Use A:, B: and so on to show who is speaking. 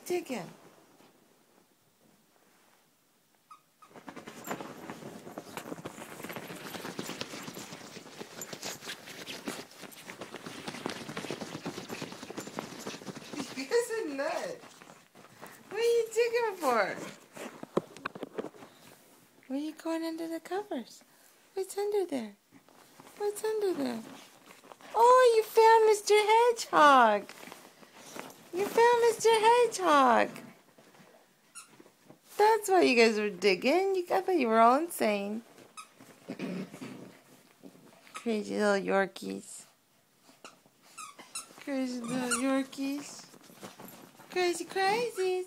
A: digging? You guys are nuts. What are you digging for? Where are you going under the covers? What's under there? What's under there? Oh, you found Mr. Hedgehog. You found Mr. Hedgehog. That's why you guys were digging. I thought you were all insane. Crazy little Yorkies. Crazy little Yorkies. Crazy crazies.